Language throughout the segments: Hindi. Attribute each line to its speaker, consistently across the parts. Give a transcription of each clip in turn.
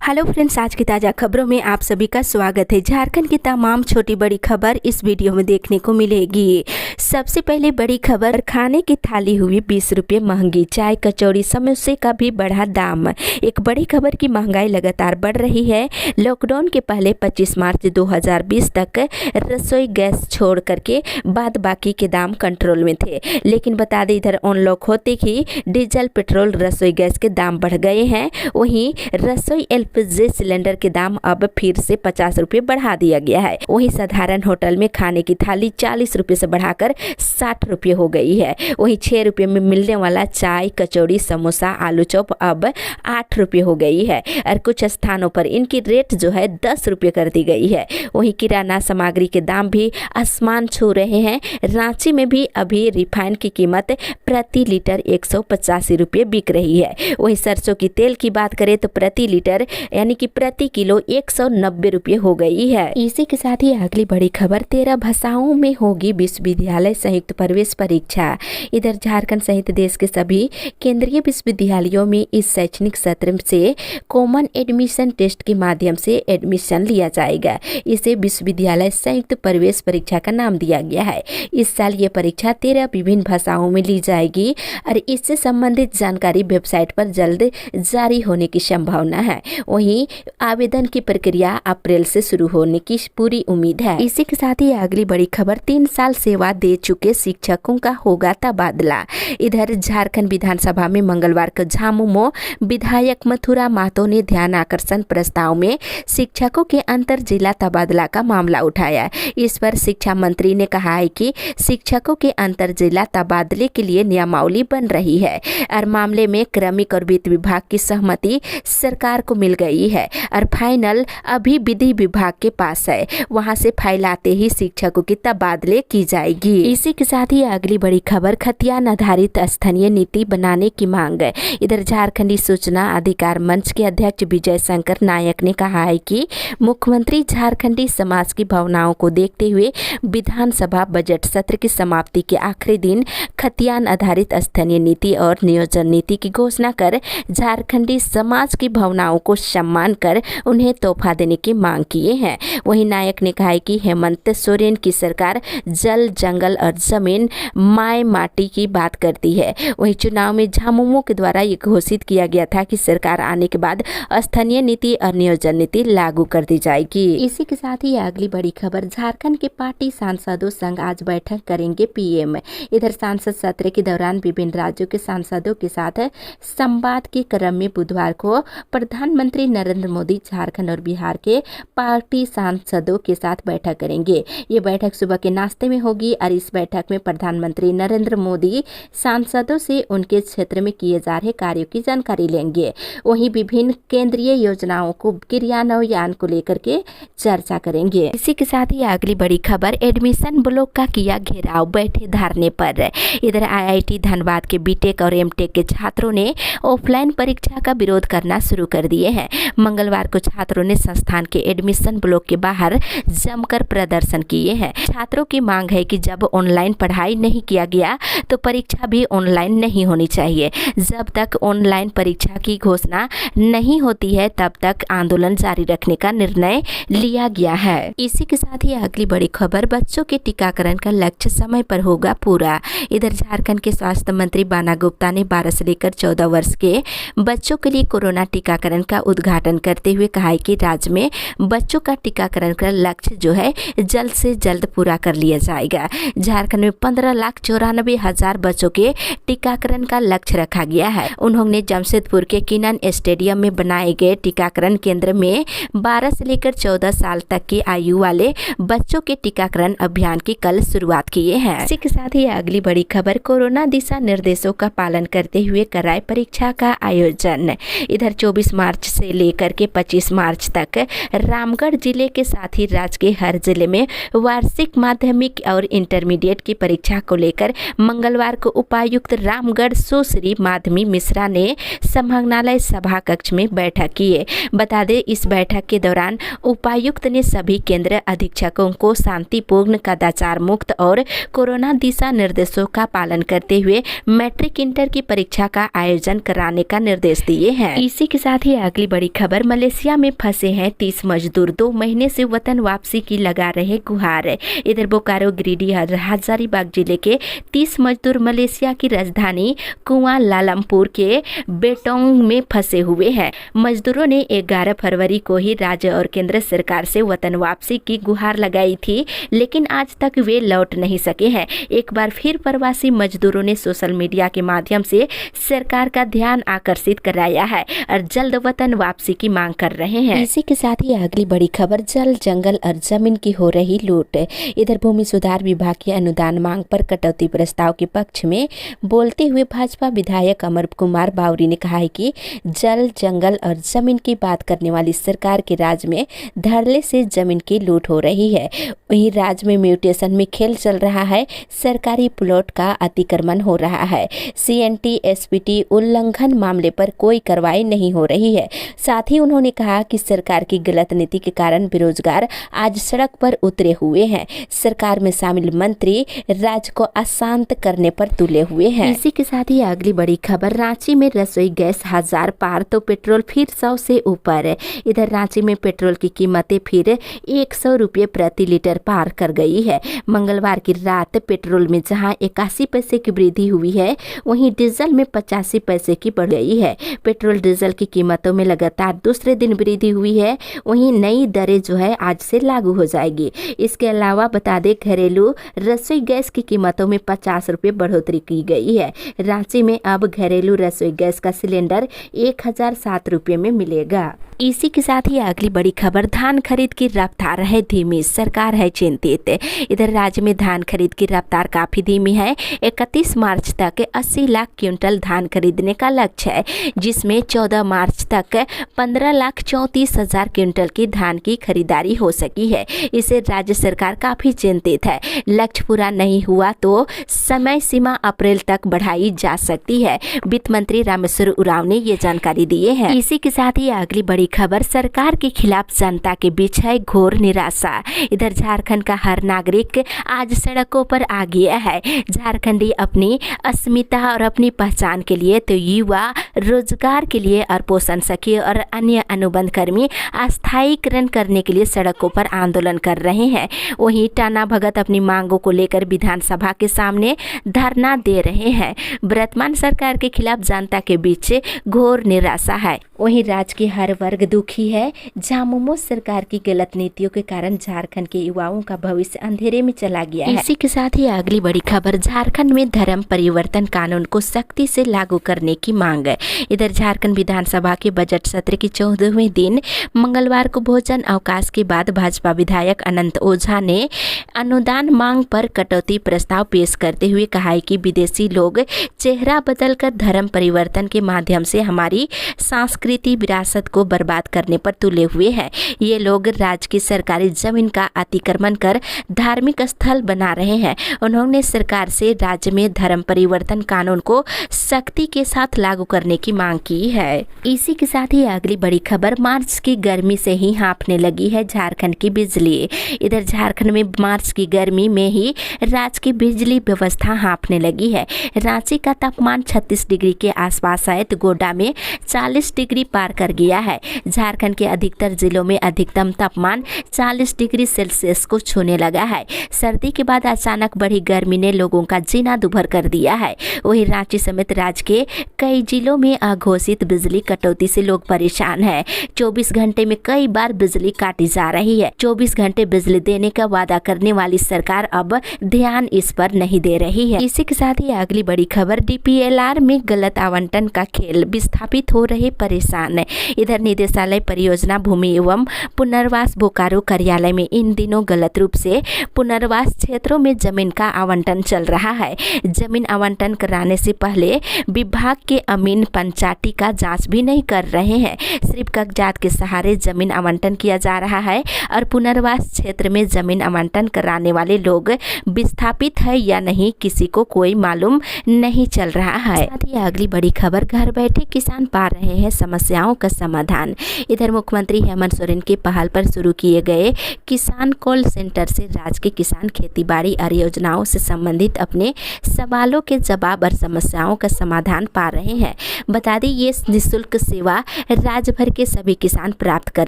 Speaker 1: हेलो फ्रेंड्स, आज की ताज़ा खबरों में आप सभी का स्वागत है। झारखंड की तमाम छोटी बड़ी खबर इस वीडियो में देखने को मिलेगी। सबसे पहले बड़ी खबर, खाने की थाली हुई 20 रुपये महंगी, चाय कचौड़ी समोसे का भी बढ़ा दाम। एक बड़ी खबर की महंगाई लगातार बढ़ रही है। लॉकडाउन के पहले 25 मार्च 2020 तक रसोई गैस छोड़ करके बाद बाकी के दाम कंट्रोल में थे, लेकिन बता दें इधर अनलॉक होते ही डीजल पेट्रोल रसोई गैस के दाम बढ़ गए हैं। वहीं रसोई एलपीजी सिलेंडर के दाम अब फिर से 50 रुपये बढ़ा दिया गया है। वहीं साधारण होटल में खाने की थाली 40 रुपये से बढ़ाकर 60 रुपये हो गई है। वहीं 6 रुपये में मिलने वाला चाय कचौड़ी समोसा आलू चॉप अब 8 रुपये हो गई है और कुछ स्थानों पर इनकी रेट जो है 10 रुपये कर दी गई है। वहीं किराना सामग्री के दाम भी आसमान छू रहे हैं। रांची में भी अभी रिफाइन की कीमत प्रति लीटर 185 रुपये बिक रही है। वहीं सरसों की तेल की बात करें तो प्रति लीटर यानी कि प्रति किलो 190 रुपये हो गई है। इसी के साथ ही अगली बड़ी खबर, 13 भाषाओं में होगी विश्वविद्यालय संयुक्त प्रवेश परीक्षा। इधर झारखंड सहित देश के सभी केंद्रीय विश्वविद्यालयों में इस शैक्षणिक सत्र से कॉमन एडमिशन टेस्ट के माध्यम से एडमिशन लिया जाएगा। इसे विश्वविद्यालय संयुक्त प्रवेश परीक्षा का नाम दिया गया है। इस साल ये परीक्षा 13 विभिन्न भाषाओं में ली जाएगी और इससे संबंधित जानकारी वेबसाइट पर जल्द जारी होने की संभावना है। वहीं आवेदन की प्रक्रिया अप्रैल से शुरू होने की पूरी उम्मीद है। इसी के साथ ही अगली बड़ी खबर, 3 साल सेवा दे चुके शिक्षकों का होगा तबादला। इधर झारखंड विधानसभा में मंगलवार को झामुमो विधायक मथुरा महतो ने ध्यान आकर्षण प्रस्ताव में शिक्षकों के अंतर जिला तबादला का मामला उठाया। इस पर शिक्षा मंत्री ने कहा है कि शिक्षकों के अंतर जिला तबादले के लिए नियमावली बन रही है और मामले में क्रमिक और वित्त विभाग की सहमति सरकार को मिल गई है और फाइनल अभी विधि विभाग के पास है। वहां से फाइल आते ही शिक्षकों की तबादले की जाएगी। इसी के साथ ही अगली बड़ी खबर, खतियान आधारित स्थानीय नीति बनाने की मांग। इधर झारखंडी सूचना अधिकार मंच के अध्यक्ष विजय शंकर नायक ने कहा है कि मुख्यमंत्री झारखंडी समाज की भावनाओं को देखते हुए विधानसभा बजट सत्र की समाप्ति के आखिरी दिन खतियान आधारित स्थानीय नीति और नियोजन नीति की घोषणा कर झारखंडी समाज की भावनाओं को सम्मान कर उन्हें तोहफा देने की मांग किए हैं। वहीं नायक ने कहा है कि हेमंत सोरेन की सरकार जल जंगल और जमीन माय माटी की बात करती है। वहीं चुनाव में झामुमो के द्वारा ये घोषित किया गया था कि सरकार आने के बाद स्थानीय नीति और नियोजन नीति लागू कर दी जाएगी। इसी के साथ ही अगली बड़ी खबर, झारखंड के पार्टी सांसदों संग आज बैठक करेंगे पीएम। इधर सांसद सत्र के दौरान विभिन्न राज्यों के सांसदों के साथ संवाद के क्रम में बुधवार को प्रधानमंत्री नरेंद्र मोदी झारखंड और बिहार के पार्टी सांसदों के साथ बैठक करेंगे। ये बैठक सुबह के नाश्ते में होगी और इस बैठक में प्रधानमंत्री नरेंद्र मोदी सांसदों से उनके क्षेत्र में किए जा रहे कार्यों की जानकारी लेंगे। वहीं विभिन्न केंद्रीय योजनाओं को क्रियान्वयन को लेकर के चर्चा करेंगे। इसी के साथ ही अगली बड़ी खबर, एडमिशन ब्लॉक का किया घेराव, बैठे धरने पर। इधर आईआईटी धनबाद के बीटेक और एमटेक के छात्रों ने ऑफलाइन परीक्षा का विरोध करना शुरू कर दिए हैं। मंगलवार को छात्रों ने संस्थान के एडमिशन ब्लॉक के बाहर जमकर प्रदर्शन किए हैं। छात्रों की मांग है कि जब ऑनलाइन पढ़ाई नहीं किया गया तो परीक्षा भी ऑनलाइन नहीं होनी चाहिए। जब तक ऑनलाइन परीक्षा की घोषणा नहीं होती है तब तक आंदोलन जारी रखने का निर्णय लिया गया है। इसी के साथ ही अगली बड़ी खबर, बच्चों के टीकाकरण का लक्ष्य समय पर होगा पूरा। इधर झारखंड के स्वास्थ्य मंत्री बाना गुप्ता ने 12 से लेकर 14 वर्ष के बच्चों के लिए कोरोना टीकाकरण का उद्घाटन करते हुए कहा है कि राज्य में बच्चों का टीकाकरण का लक्ष्य जो है जल्द से जल्द पूरा कर लिया जाएगा। झारखंड में 15,94,000 बच्चों के टीकाकरण का लक्ष्य रखा गया है। उन्होंने जमशेदपुर के किनन स्टेडियम में बनाए गए टीकाकरण केंद्र में 12 से लेकर 14 साल तक की आयु वाले बच्चों के टीकाकरण अभियान की कल शुरुआत किए हैं। इसी के साथ ही अगली बड़ी खबर, कोरोना दिशा निर्देशों का पालन करते हुए कराए परीक्षा का आयोजन। इधर 24 मार्च से लेकर के 25 मार्च तक रामगढ़ जिले के साथ ही राज्य के हर जिले में वार्षिक माध्यमिक और इंटरमीडिएट की परीक्षा को लेकर मंगलवार को उपायुक्त रामगढ़ सुश्री माधवी मिश्रा ने संभागनालय सभा कक्ष में बैठक की है। बता दें इस बैठक के दौरान उपायुक्त ने सभी केंद्र अधीक्षकों को शांतिपूर्ण, कदाचार मुक्त और कोरोना दिशा निर्देशों का पालन करते हुए मैट्रिक इंटर की परीक्षा का आयोजन कराने का निर्देश दिए हैं। इसी के साथ ही अगली बड़ी खबर, मलेशिया में फंसे हैं 30 मजदूर, 2 महीने से वतन वापसी की लगा रहे गुहार। इधर बोकारो, गिरिडीह और हजारीबाग जिले के 30 मजदूर मलेशिया की राजधानी कुआलालंपुर के बेटोंग में फंसे हुए हैं। मजदूरों ने 11 फरवरी को ही राज्य और केंद्र सरकार से वतन वापसी की गुहार लगाई थी, लेकिन आज तक वे लौट नहीं सके हैं। एक बार फिर प्रवासी मजदूरों ने सोशल मीडिया के माध्यम से सरकार का ध्यान आकर्षित कराया है और जल्द वतन वापसी की मांग कर रहे हैं। इसी के साथ ही अगली बड़ी खबर, जल, जंगल और जमीन की हो रही लूट। इधर भूमि सुधार विभाग की अनुदान मांग पर कटौती प्रस्ताव के पक्ष में बोलते हुए भाजपा विधायक अमर कुमार बावरी ने कहा है कि जल, जंगल और जमीन की बात करने वाली सरकार के राज में धड़ल्ले से जमीन की लूट हो रही है। वहीं राज्य में म्यूटेशन में खेल चल रहा है, सरकारी प्लॉट का अतिक्रमण हो रहा है। CNT SPT उल्लंघन मामले पर कोई कार्रवाई नहीं हो रही है। साथ ही उन्होंने कहा कि सरकार की गलत नीति के कारण बेरोजगार आज सड़क पर उतरे हुए हैं। सरकार में शामिल मंत्री राज्य को अशांत करने पर तुले हुए हैं। इसी के साथ ही अगली बड़ी खबर, रांची में रसोई गैस 1000 पार तो पेट्रोल फिर 100 से ऊपर। इधर रांची में पेट्रोल की कीमतें फिर 100 रुपये प्रति लीटर पार कर गई है। मंगलवार की रात पेट्रोल में जहां 81 पैसे की वृद्धि हुई है, वहीं डीजल में 85 पैसे की बढ़ गई है। पेट्रोल डीजल की कीमतों में लगातार दूसरे दिन वृद्धि हुई है। वहीं नई दरें जो है आज से लागू हो जाएगी। इसके अलावा बता दें, घरेलू रसोई गैस की कीमतों में 50 रुपये बढ़ोतरी की गई है। रांची में अब घरेलू रसोई गैस का सिलेंडर 1007 रुपये में मिलेगा। इसी के साथ ही अगली बड़ी खबर, धान खरीद की रफ्तार है धीमी, सरकार है चिंतित। इधर राज्य में धान खरीद की रफ्तार काफी धीमी है। 31 मार्च तक 80 लाख क्विंटल धान खरीदने का लक्ष्य है, जिसमें 14 मार्च तक 15,34,000 क्विंटल की धान की खरीदारी हो सकी है। इसे राज्य सरकार काफी चिंतित है। लक्ष्य पूरा नहीं हुआ तो समय सीमा अप्रैल तक बढ़ाई जा सकती है। वित्त मंत्री रामेश्वर उरांव ने ये जानकारी दी है। इसी के साथ ही अगली बड़ी खबर, सरकार के खिलाफ जनता के बीच है घोर निराशा। इधर झारखंड का हर नागरिक आज सड़कों पर आ गया है। झारखंडी अपनी अस्मिता और अपनी पहचान के लिए तो युवा रोजगार के लिए और पोषण सखी और अन्य अनुबंध कर्मी अस्थायीकरण करने के लिए सड़कों पर आंदोलन कर रहे हैं। वहीं टाना भगत अपनी मांगों को लेकर विधानसभा के सामने धरना दे रहे हैं। वर्तमान सरकार के खिलाफ जनता के बीच घोर निराशा है। वहीं राज्य के हर वर्ग दुखी है। झामुमो सरकार की गलत नीतियों के कारण झारखंड के युवाओं का भविष्य अंधेरे में चला गया है। इसी के साथ ही अगली बड़ी खबर, झारखंड में धर्म परिवर्तन कानून को सख्ती से लागू करने की मांग। इधर झारखंड विधानसभा के बजट सत्र की 14वें दिन मंगलवार को भोजन अवकाश के बाद भाजपा विधायक अनंत ओझा ने अनुदान मांग पर कटौती प्रस्ताव पेश करते हुए कहा है कि विदेशी लोग चेहरा बदलकर धर्म परिवर्तन के माध्यम से हमारी सांस्कृतिक विरासत को बर्बाद करने पर तुले हुए हैं। ये लोग राज्य की सरकारी जमीन का अतिक्रमण कर धार्मिक स्थल बना रहे हैं। उन्होंने सरकार से राज्य में धर्म परिवर्तन कानून को सख्ती के साथ लागू करने की मांग की है। इसी के साथ ही अगली बड़ी खबर, मार्च की गर्मी से ही हाँफने लगी है झारखंड की बिजली। इधर झारखंड में मार्च की गर्मी में ही राज्य की बिजली व्यवस्था हाँफने लगी है। रांची का तापमान 36 डिग्री के आसपास है तो गोड्डा में 40 डिग्री पार कर गया है। झारखंड के अधिकतर जिलों में अधिकतम तापमान 40 डिग्री सेल्सियस को छूने लगा है। सर्दी के बाद अचानक बढ़ी गर्मी ने लोगों का जीना दुभर कर दिया है। वहीं रांची समेत राज्य के कई जिलों में अघोषित बिजली कटौती से लोग परेशान हैं। 24 घंटे में कई बार बिजली काटी जा रही है। 24 घंटे बिजली देने का वादा करने वाली सरकार अब ध्यान इस पर नहीं दे रही है। इसी के साथ ही अगली बड़ी खबर, DPLR में गलत आवंटन का खेल, विस्थापित हो रहे परेशान। इधर निदेशालय परियोजना भूमि एवं पुनर्वास बोकारो कार्यालय में इन दिनों गलत रूप से पुनर्वास क्षेत्रों में जमीन का आवंटन चल रहा है। जमीन आवंटन कराने से पहले विभाग के अमीन पंचायती का जांच भी नहीं कर रहे हैं। सिर्फ कागजात के सहारे जमीन आवंटन किया जा रहा है और पुनर्वास क्षेत्र में जमीन आवंटन कराने वाले लोग विस्थापित है या नहीं किसी को कोई मालूम नहीं चल रहा है। साथ ही अगली बड़ी खबर, घर बैठे किसान पा रहे हैं समस्याओं का समाधान। इधर मुख्यमंत्री हेमंत सोरेन की पहल पर शुरू किए गए किसान कॉल सेंटर से राज्य के किसान खेतीबाड़ी और योजनाओं से संबंधित अपने सवालों के जवाब और समस्याओं का समाधान पा रहे हैं। बता दें ये निःशुल्क सेवा राज्य भर के सभी किसान प्राप्त कर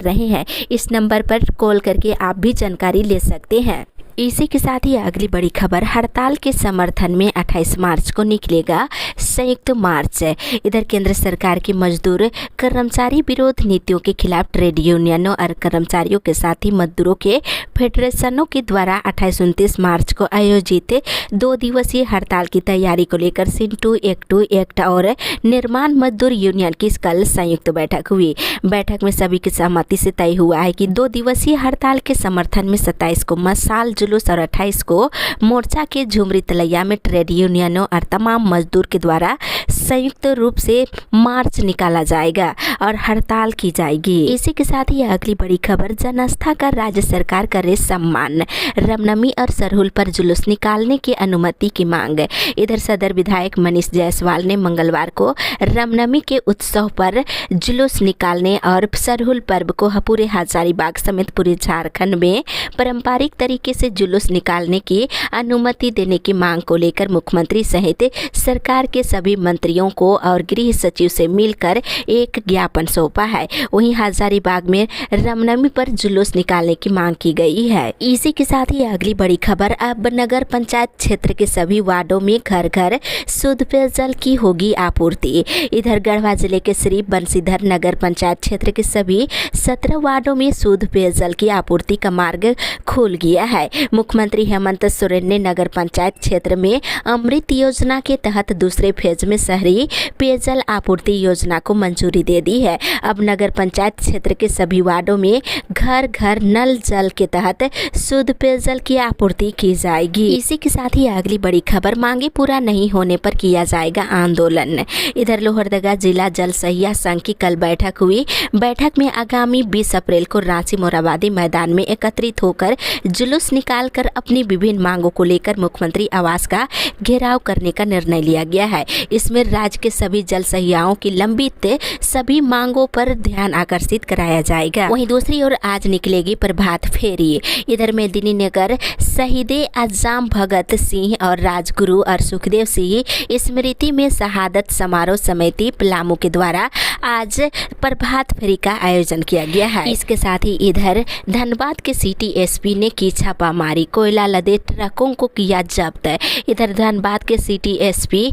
Speaker 1: रहे हैं। इस नंबर पर कॉल करके आप भी जानकारी ले सकते हैं। इसी के साथ ही अगली बड़ी खबर, हड़ताल के समर्थन में 28 मार्च को निकलेगा संयुक्त मार्च। इधर केंद्र सरकार की मजदूर कर्मचारी विरोध नीतियों के खिलाफ ट्रेड यूनियनों और कर्मचारियों के साथ ही मजदूरों के फेडरेशनों के द्वारा 28-29 मार्च को आयोजित 2 दिवसीय हड़ताल की तैयारी को लेकर सिंटू एक्ट और निर्माण मजदूर यूनियन की कल संयुक्त बैठक हुई। बैठक में सभी की सहमति से तय हुआ है कि 2 दिवसीय हड़ताल के समर्थन में 27 को मशाल जुलूस और 28 को मोर्चा के झुमरी तलैया में ट्रेड यूनियनों और तमाम मजदूर के द्वारा संयुक्त रूप से मार्च निकाला जाएगा और हड़ताल की जाएगी। इसी के साथ ही अगली बड़ी खबर, जनास्था का राज्य सरकार करे सम्मान, रामनवमी और सरहुल पर जुलूस निकालने की अनुमति की मांग। इधर सदर विधायक मनीष जायसवाल ने मंगलवार को रामनवमी के उत्सव पर जुलूस निकालने और सरहुल पर्व को पूरे हजारीबाग समेत पूरे झारखंड में पारंपरिक तरीके से जुलूस निकालने की अनुमति देने की मांग को लेकर मुख्यमंत्री सहित सरकार के सभी मंत्रियों को और गृह सचिव से मिलकर एक ज्ञापन सौंपा है। वहीं हजारीबाग में रामनवमी पर जुलूस निकालने की मांग की गई है। इसी के साथ ही अगली बड़ी खबर, अब नगर पंचायत क्षेत्र के सभी वार्डों में घर घर शुद्ध पेयजल की होगी आपूर्ति। इधर गढ़वा जिले के श्री बंशीधर नगर पंचायत क्षेत्र के सभी 17 वार्डों में शुद्ध पेयजल की आपूर्ति का मार्ग खुल गया है। मुख्यमंत्री हेमंत सोरेन ने नगर पंचायत क्षेत्र में अमृत योजना के तहत दूसरे फेज में शहरी पेयजल आपूर्ति योजना को मंजूरी दे दी है। अब नगर पंचायत क्षेत्र के सभी वार्डों में घर घर नल जल के तहत शुद्ध पेयजल की आपूर्ति की जाएगी। इसी के साथ ही अगली बड़ी खबर, मांगे पूरा नहीं होने पर किया जाएगा आंदोलन। इधर लोहरदगा जिला जल सहिया संघ की कल बैठक हुई। बैठक में आगामी 20 अप्रैल को रांची मोराबादी मैदान में एकत्रित होकर जुलूस निकालकर अपनी विभिन्न मांगों को लेकर मुख्यमंत्री आवास का घेराव करने का निर्णय लिया गया है। इसमें राज्य के सभी जल सहियाओं की लंबित सभी मांगों पर ध्यान आकर्षित कराया जाएगा। वहीं दूसरी ओर आज निकलेगी प्रभात फेरी। इधर मेदिनीनगर शहीदे आजम भगत सिंह और राजगुरु और सुखदेव सिंह स्मृति में शहादत समारोह समिति पलामू के द्वारा आज प्रभात फेरी का आयोजन किया गया है। इसके साथ ही इधर धनबाद के सिटी एसपी ने की छापामारी, कोयला लदे ट्रकों को किया जब्त। इधर धनबाद के सिटी एसपी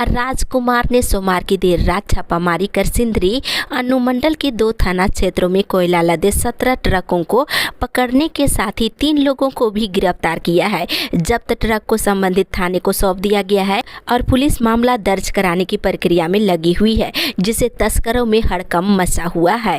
Speaker 1: राजकुमार ने सोमवार की देर रात छापामारी कर सिंदरी अनुमंडल के 2 थाना क्षेत्रों में कोयला लदे 17 ट्रकों को पकड़ने के साथ ही 3 लोगों को भी गिरफ्तार किया है। जब्त ट्रक को संबंधित थाने को सौंप दिया गया है और पुलिस मामला दर्ज कराने की प्रक्रिया में लगी हुई है, जिससे तस्करों में हड़कंप मचा हुआ है।